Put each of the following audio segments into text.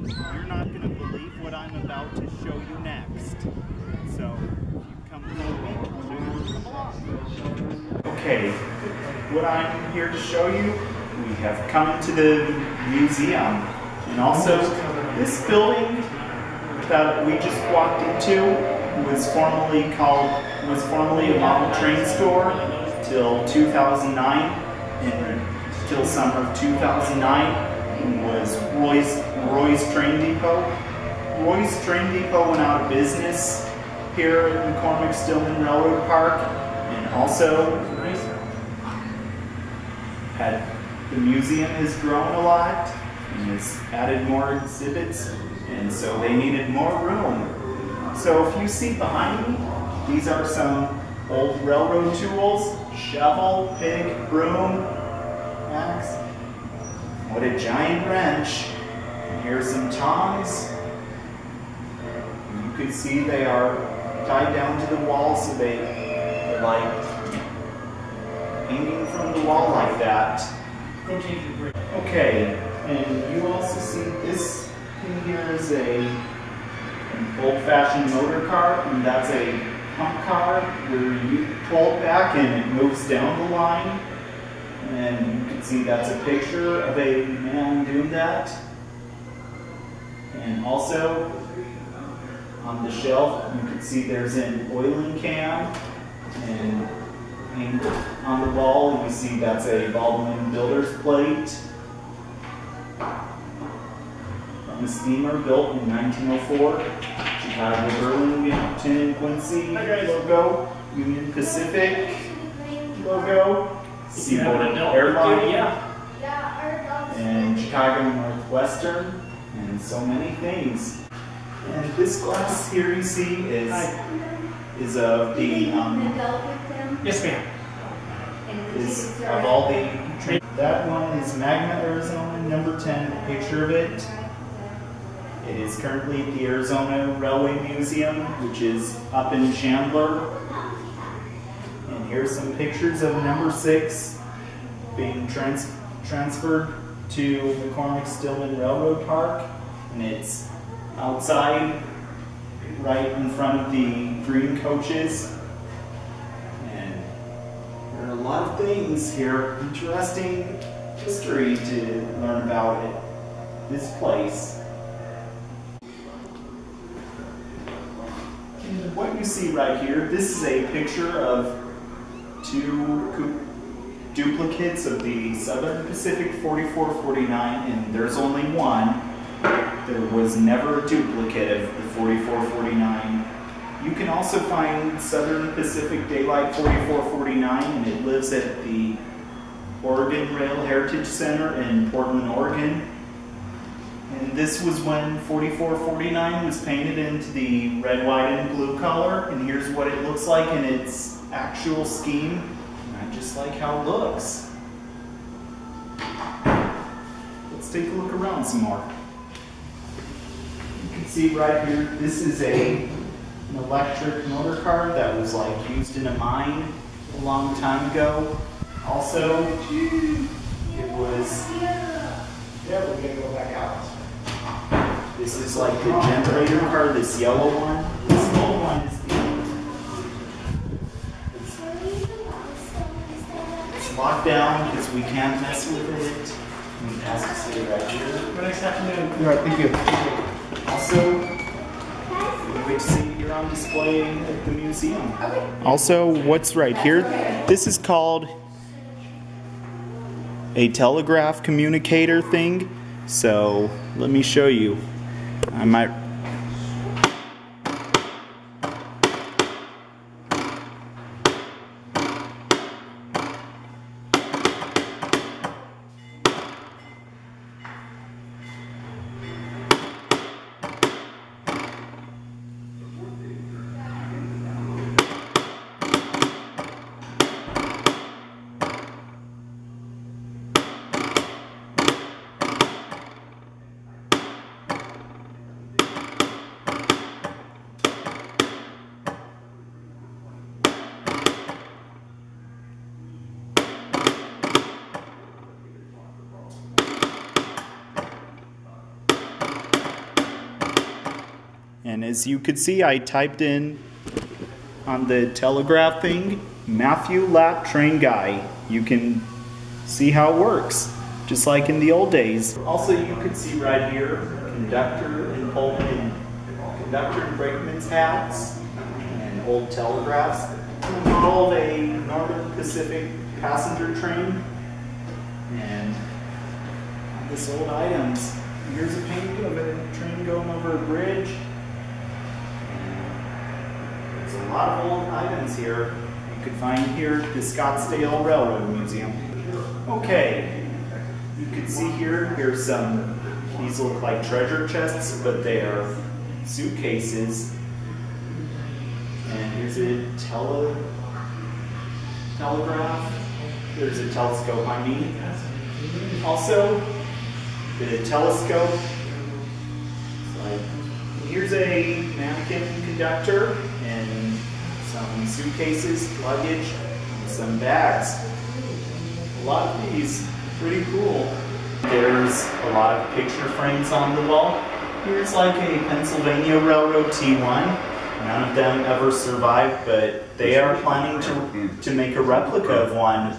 You're not going to believe what I'm about to show you next. So, if you come with me, I'll show you. Come along. Okay, what I'm here to show you, we have come to the museum. And also, this building that we just walked into was formerly a model train store till 2009, and till summer of 2009 was Roy's Train Depot. Roy's Train Depot went out of business here at McCormick Stillman Railroad Park, and also the museum has grown a lot and has added more exhibits, and so they needed more room. So if you see behind me, these are some old railroad tools: shovel, pick, broom, axe. What a giant wrench. And here's some tongs. You can see they are tied down to the wall, so they're like hanging from the wall like that. Okay, and you also see this thing here is an old-fashioned motor car, and that's a pump car where you pull it back and it moves down the line. And you can see that's a picture of a man doing that. And also on the shelf you can see there's an oiling can, and on the wall you see that's a Baldwin Builder's plate from a steamer built in 1904. Chicago, Burlington, and Quincy logo, Union Pacific logo, Seaboard Airline, and Chicago Northwestern, and so many things. And this glass here you see is of the yes, ma'am. Is of all the. That one is Magna, Arizona, number 10. A picture of it. It is currently at the Arizona Railway Museum, which is up in Chandler. And here's some pictures of number 6 being transferred to McCormick Stillman Railroad Park. And it's outside, right in front of the green coaches. And there are a lot of things here, interesting history to learn about at this place. What you see right here, this is a picture of 2 duplicates of the Southern Pacific 4449, and there's only one. There was never a duplicate of the 4449. You can also find Southern Pacific Daylight 4449, and it lives at the Oregon Rail Heritage Center in Portland, Oregon. And this was when 4449 was painted into the red, white, and blue color. And here's what it looks like in its actual scheme. And I just like how it looks. Let's take a look around some more. You can see right here, this is an electric motor car that was like used in a mine a long time ago. Also, it was, yeah, we're gonna go back out. This is like the generator car, this yellow one. This gold one is it's locked down because we can't mess with it. We have to stay right here. Have a nice afternoon. All right, thank you. Also, we wait to see you're on display at the museum. Also, what's right here? This is called a telegraph communicator thing. So let me show you. I might. And as you could see, I typed in on the telegraph thing, Matthew Lap Train Guy. You can see how it works, just like in the old days. Also, you could see right here, conductor and conductor and brakeman's hats, and old telegraphs. A model of a Northern Pacific passenger train, and this old items. Here's a painting of a train going over a bridge. There's a lot of old items here you could find here at the Scottsdale Railroad Museum. Okay, you can see here's some, these look like treasure chests, but they are suitcases. And here's a telegraph. There's a telescope, I mean. Also, the telescope. Here's a mannequin conductor and some suitcases, luggage, and some bags. A lot of these, pretty cool. There's a lot of picture frames on the wall. Here's like a Pennsylvania Railroad T1. None of them ever survived, but they are planning to make a replica of one.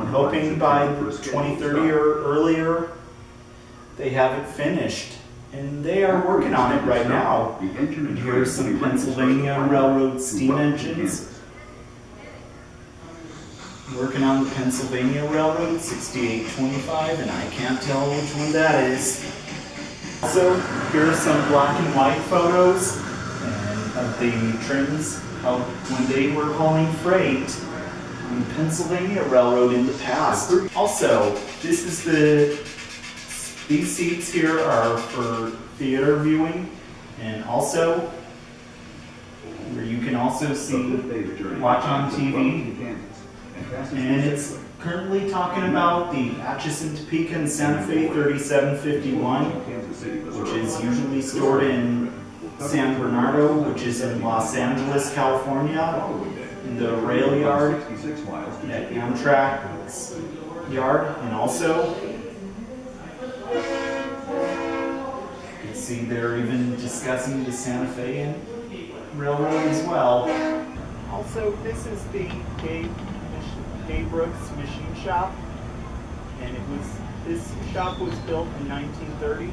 Hoping by 2030 or earlier, they have it finished. And they are working on it right now. And here's some Pennsylvania Railroad steam engines. Working on the Pennsylvania Railroad 6825, and I can't tell which one that is. So here are some black and white photos of the trains when they were hauling freight on the Pennsylvania Railroad in the past. Also, these seats here are for theater viewing, and also where you can also watch on TV. And it's currently talking about the Atchison, Topeka, and Santa Fe 3751, which is usually stored in San Bernardino, which is in Los Angeles, California, in the rail yard at Amtrak's yard. And also, you can see they're even discussing the Santa Fe Railroad as well. Also, this is the Dave Brooks Machine Shop, and this shop was built in 1930. You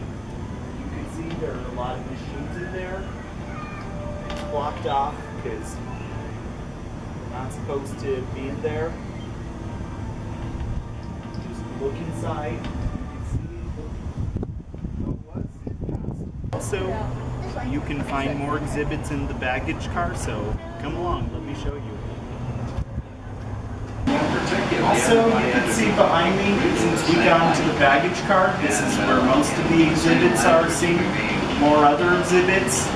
can see there are a lot of machines in there. It's blocked off because we're not supposed to be in there. Just look inside. You can see also, you can find more exhibits in the baggage car, so come along, let me show you. Also, you can see behind me, since we got into the baggage car, this is where most of the exhibits are seen. More other exhibits.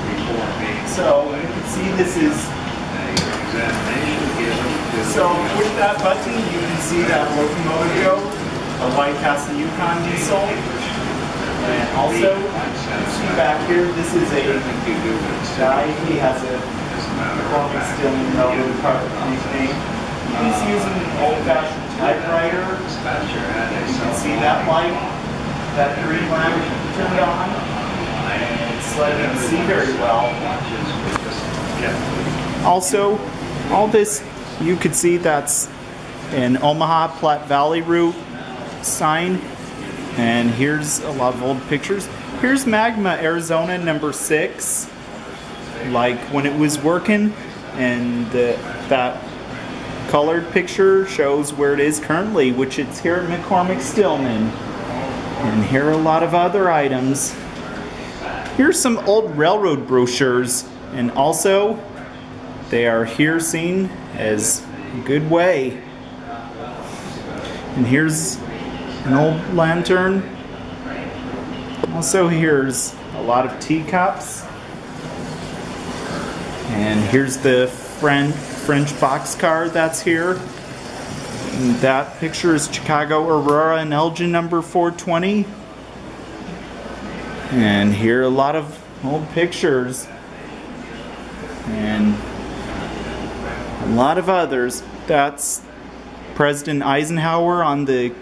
So, you can see this is... So, with that button, you can see that locomotive go, a White Castle Yukon diesel. And also, you see back here, this is a guy, he has a McCormick Stillman railroad car nickname. He's using an old-fashioned typewriter. You can see that light, that green lamp turned on, and it's letting him see very well. Also, all this, you could see that's an Omaha Platte Valley route sign, and here's a lot of old pictures. Here's Magma, Arizona, number 6, like when it was working, and that colored picture shows where it is currently, which it's here at McCormick Stillman. And here are a lot of other items. Here's some old railroad brochures, and also they are here seen as a good way. And here's an old lantern. Also, here's a lot of teacups. And here's the French boxcar that's here. And that picture is Chicago, Aurora, and Elgin number 420. And here are a lot of old pictures. And a lot of others. That's President Eisenhower on the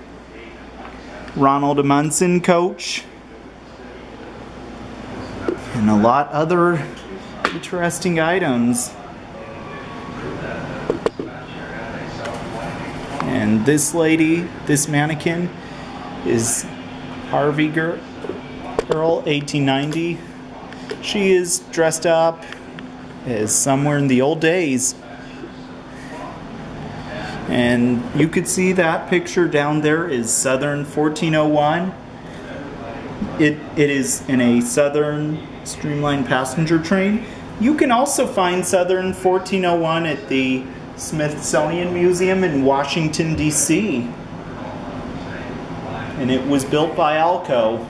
Ronald Amundsen coach. and a lot other interesting items. And this lady, this mannequin, is Harvey Girl, 1890. She is dressed up as somewhere in the old days. And you could see that picture down there is Southern 1401. It is in a Southern streamlined passenger train. You can also find Southern 1401 at the Smithsonian Museum in Washington, D.C. And it was built by Alco.